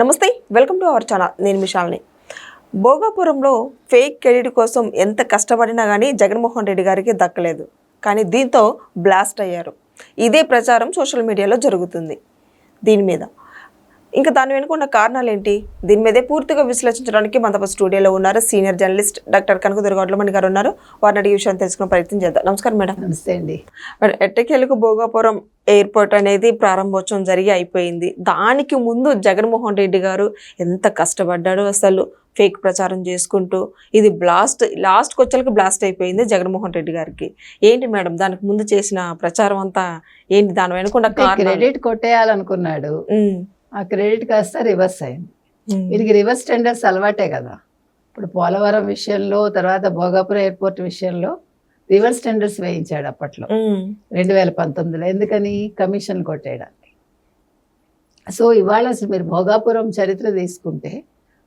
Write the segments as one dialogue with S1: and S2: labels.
S1: నమస్తే, welcome to our channel. నేను మిషాల్ని. భోగాపురంలో fake credit కోసం ఎంత కష్టపడినా కానీ జగన్మోహన్ రెడ్డి గారికి దక్కలేదు. కానీ దీంతో బ్లాస్ట్ అయ్యారు. ఇదే ప్రచారం సోషల్ మీడియాలో జరుగుతుంది. దీని మీద ఇంకా దాని వెనుక ఉన్న కారణాలు ఏంటి, దీని మీదే పూర్తిగా విశ్లేషించడానికి మనతో స్టూడియోలో ఉన్నారు సీనియర్ జర్నలిస్ట్ డాక్టర్ కనకదుర్గ గౌడ్లమణి గారు ఉన్నారు. వారిని అడిగే విషయాన్ని తెలుసుకునే ప్రయత్నం చేద్దాం. నమస్కారం మేడం.
S2: నమస్తే అండి.
S1: ఎట్టకేలకు భోగాపురం ఎయిర్పోర్ట్ అనేది ప్రారంభోత్సవం జరిగి అయిపోయింది. దానికి ముందు జగన్మోహన్ రెడ్డి గారు ఎంత కష్టపడ్డాడో అసలు ఫేక్ ప్రచారం చేసుకుంటూ ఇది లాస్ట్కి వచ్చేకి బ్లాస్ట్ అయిపోయింది జగన్మోహన్ రెడ్డి గారికి. ఏంటి మేడం దానికి ముందు చేసిన ప్రచారం అంతా ఏంటి, దాని వెనుకున్న
S2: క్రెడిట్ కొట్టేయాలనుకున్నాడు, ఆ క్రెడిట్ కాస్త రివర్స్ అయింది. వీరికి రివర్స్ టెండర్స్ అలవాటే కదా. ఇప్పుడు పోలవరం విషయంలో, తర్వాత భోగాపురం ఎయిర్పోర్ట్ విషయంలో రివర్స్ టెండర్స్ వేయించాడు అప్పట్లో 2019లో. ఎందుకని? కమిషన్ కొట్టేయడానికి. సో ఇవాళ అసలు మీరు భోగాపురం చరిత్ర తీసుకుంటే,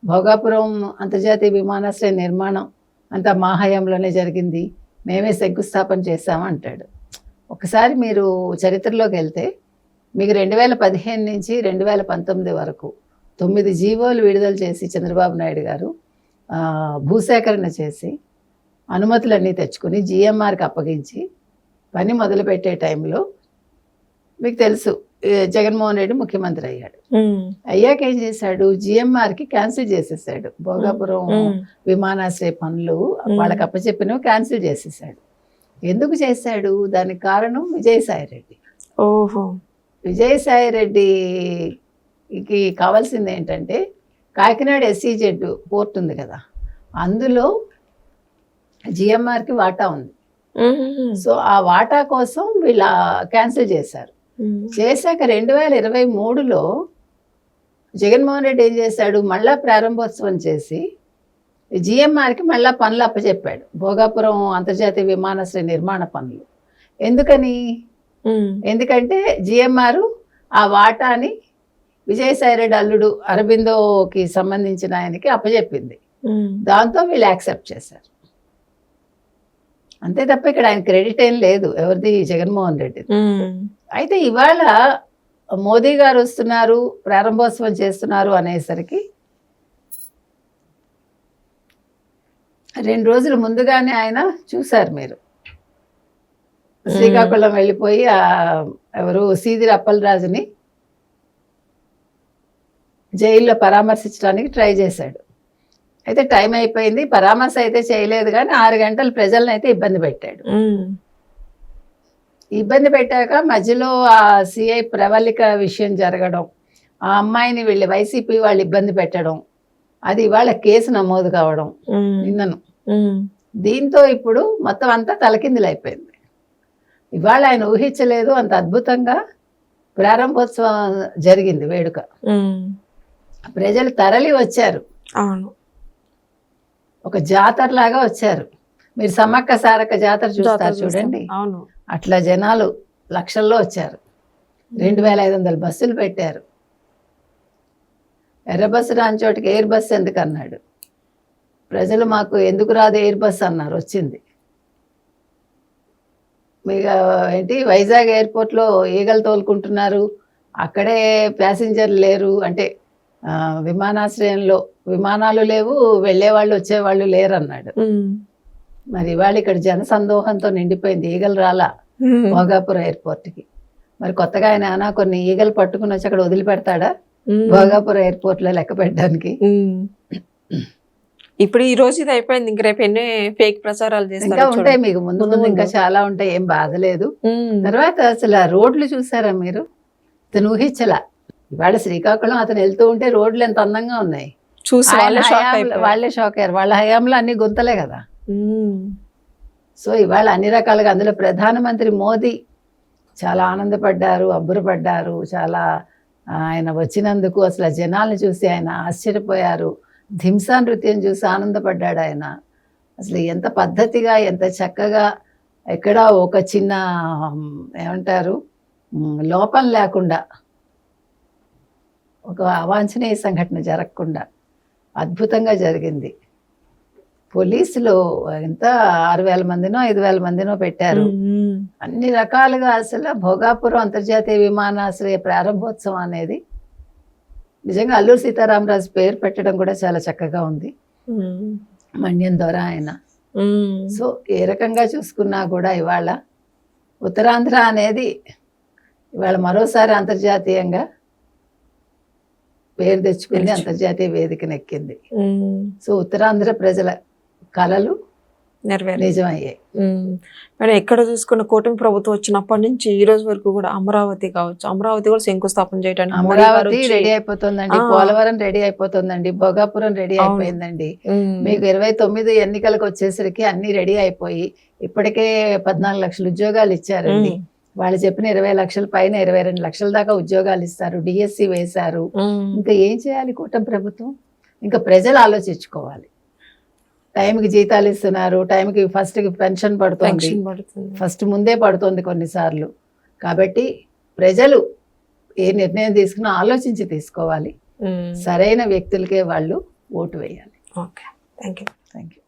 S2: భోగాపురం అంతర్జాతీయ విమానాశ్రయ నిర్మాణం అంతా మా హయాంలోనే జరిగింది, మేమే శంకుస్థాపన చేశాము అంటాడు. ఒకసారి మీరు చరిత్రలోకి వెళ్తే మీకు 2015 నుంచి 2019 వరకు 9 జీవోలు విడుదల చేసి చంద్రబాబు నాయుడు గారు భూసేకరణ చేసి అనుమతులన్నీ తెచ్చుకొని జిఎంఆర్కి అప్పగించి పని మొదలుపెట్టే టైంలో మీకు తెలుసు జగన్మోహన్ రెడ్డి ముఖ్యమంత్రి అయ్యాడు. అయ్యాక ఏం చేశాడు? జిఎంఆర్కి క్యాన్సిల్ చేసేసాడు. భోగాపురం విమానాశ్రయ పనులు వాళ్ళకి అప్పచెప్పినవి క్యాన్సిల్ చేసేసాడు. ఎందుకు చేశాడు? దానికి కారణం విజయసాయి రెడ్డి. విజయసాయి రెడ్డికి కావాల్సింది ఏంటంటే, కాకినాడ SEZ పోర్ట్ ఉంది కదా, అందులో జిఎంఆర్కి వాటా ఉంది. సో ఆ వాటా కోసం వీళ్ళు క్యాన్సిల్ చేశారు. చేశాక 2023లో జగన్మోహన్ రెడ్డి ఏం చేశాడు? మళ్ళా ప్రారంభోత్సవం చేసి జిఎంఆర్కి మళ్ళా పనులు అప్పచెప్పాడు, భోగాపురం అంతర్జాతీయ విమానాశ్రయ నిర్మాణ పనులు. ఎందుకని? ఎందుకంటే జిఎంఆర్ ఆ వాటాని విజయసాయి రెడ్డి అల్లుడు అరబిందోకి సంబంధించిన ఆయనకి అప్పచెప్పింది. దాంతో వీళ్ళు యాక్సెప్ట్ చేశారు. అంతే తప్ప ఇక్కడ ఆయన క్రెడిట్ ఏం లేదు, ఎవరిది? జగన్మోహన్ రెడ్డి. అయితే ఇవాళ మోదీ గారు వస్తున్నారు, ప్రారంభోత్సవం చేస్తున్నారు అనేసరికి 2 రోజులు ముందుగానే ఆయన చూశారు. మీరు శ్రీకాకుళం వెళ్ళిపోయి ఎవరు సీదిరి అప్పలరాజుని జైల్లో పరామర్శించడానికి ట్రై చేశాడు. అయితే టైం అయిపోయింది, పరామర్శ అయితే చేయలేదు, కానీ 6 గంటలు ప్రజలను అయితే ఇబ్బంది పెట్టాడు. ఇబ్బంది పెట్టాక మధ్యలో ఆ సిఐ ప్రవళిక విషయం జరగడం, ఆ అమ్మాయిని వీళ్ళు వైసీపీ వాళ్ళు ఇబ్బంది పెట్టడం, అది ఇవాళ కేసు నమోదు కావడం నిన్నను. దీంతో ఇప్పుడు మొత్తం అంతా తలకిందులు అయిపోయింది. ఇవాళ ఆయన ఊహించలేదు, అంత అద్భుతంగా ప్రారంభోత్సవం జరిగింది, వేడుక. ప్రజలు తరలి వచ్చారు, ఒక జాతరలాగా వచ్చారు. మీరు సమ్మక్క సారక్క జాతర చూస్తారు చూడండి, అట్లా జనాలు లక్షల్లో వచ్చారు. 2500 బస్సులు పెట్టారు. ఎర్ర బస్సు రాని చోటికి ఎయిర్ బస్ ఎందుకు అన్నాడు. ప్రజలు మాకు ఎందుకు రాదు ఎయిర్ బస్ అన్నారు, వచ్చింది. మీకు ఏంటి, వైజాగ్ ఎయిర్పోర్ట్లో ఈగలు తోలుకుంటున్నారు, అక్కడే ప్యాసింజర్లు లేరు అంటే విమానాశ్రయంలో విమానాలు లేవు, వెళ్ళేవాళ్ళు వచ్చేవాళ్ళు లేరు అన్నాడు. మరి ఇవాళ ఇక్కడ జనసందోహంతో నిండిపోయింది, ఈగలు రాలా భోగాపురం ఎయిర్పోర్ట్కి. మరి కొత్తగా ఆయన కొన్ని ఈగలు పట్టుకుని వచ్చి అక్కడ వదిలిపెడతాడా భోగాపురం ఎయిర్పోర్ట్లో లెక్క పెట్టడానికి?
S1: ఇప్పుడు ఈ రోజు ఇది అయిపోయింది, ఇంక రేపు ఎన్నో ఫేక్ ప్రచారాలు
S2: ఇంకా ఉంటాయి, మీకు ముందు ముందు ఇంకా చాలా ఉంటాయి, ఏం బాధలేదు. తర్వాత అసలు ఆ రోడ్లు చూసారా మీరు? ఇతను ఊహించలా. ఇవాళ శ్రీకాకుళం అతను వెళ్తూ ఉంటే రోడ్లు ఎంత అందంగా ఉన్నాయి,
S1: చూసి
S2: వాళ్ళే షాక్ అయ్యారు. వాళ్ళ హయాంలో అన్ని గుంతలే కదా. సో ఇవాళ అన్ని రకాలుగా, అందులో ప్రధానమంత్రి మోదీ చాలా ఆనందపడ్డారు, అబ్బురపడ్డారు. చాలా ఆయన వచ్చినందుకు అసలు జనాలను చూసి ఆయన ఆశ్చర్యపోయారు. ధింసా నృత్యం చూసి ఆనందపడ్డాడు ఆయన. అసలు ఎంత పద్ధతిగా, ఎంత చక్కగా, ఎక్కడ ఒక చిన్న ఏమంటారు లోపం లేకుండా, ఒక అవాంఛనీయ సంఘటన జరగకుండా అద్భుతంగా జరిగింది. పోలీసులు ఎంత 6000 మందినో 5000 మందినో పెట్టారు. అన్ని రకాలుగా అసలు భోగాపురం అంతర్జాతీయ విమానాశ్రయ ప్రారంభోత్సవం అనేది నిజంగా అల్లూరు సీతారామరాజు పేరు పెట్టడం కూడా చాలా చక్కగా ఉంది.
S1: ఉమ్.
S2: మన్యం ద్వారా ఆయన.
S1: ఉమ్.
S2: సో ఏ రకంగా చూసుకున్నా కూడా ఇవాళ ఉత్తరాంధ్ర అనేది ఇవాళ మరోసారి అంతర్జాతీయంగా పేరు తెచ్చుకుంది, అంతర్జాతీయ వేదికను ఎక్కింది.
S1: ఉమ్.
S2: సో ఉత్తరాంధ్ర ప్రజల కలలు
S1: నెరవేరు.
S2: నిజమయ్యాయి.
S1: మేడం, ఎక్కడ చూసుకున్న కూటమి ప్రభుత్వం వచ్చినప్పటి నుంచి ఈ రోజు వరకు కూడా అమరావతి కావచ్చు, అమరావతి కూడా శంకుస్థాపన చేయడానికి మోడీ గారు
S2: అమరావతి
S1: వచ్చి-
S2: రెడీ అయిపోతుందండి, పోలవరం రెడీ అయిపోతుందండి, భోగాపురం రెడీ అయిపోయిందండి.
S1: ఉమ్.
S2: మీకు 29 ఎన్నికలకు వచ్చేసరికి అన్ని రెడీ అయిపోయి ఇప్పటికే 14 లక్షల ఉద్యోగాలు ఇచ్చారండి. వాళ్ళు చెప్పిన 20 లక్షల పైన 22 లక్షల దాకా ఉద్యోగాలు ఇస్తారు, డిఎస్సి వేశారు.
S1: ఉమ్.
S2: ఇంకా ఏం చేయాలి కూటమి ప్రభుత్వం? ఇంకా ప్రజలు ఆలోచించుకోవాలి. టైంకి జీతాలు ఇస్తున్నారు, టైంకి ఫస్ట్ పెన్షన్ పడుతుంది,
S1: పెన్షన్ పడుతుంది.
S2: ఫస్ట్ ముందే పడుతుంది కొన్నిసార్లు. కాబట్టి ప్రజలు ఏ నిర్ణయం తీసుకున్నా ఆలోచించి తీసుకోవాలి.
S1: ఉమ్.
S2: సరైన వ్యక్తులకే వాళ్ళు ఓటు వేయాలి.
S1: Okay, thank you.
S2: Thank you.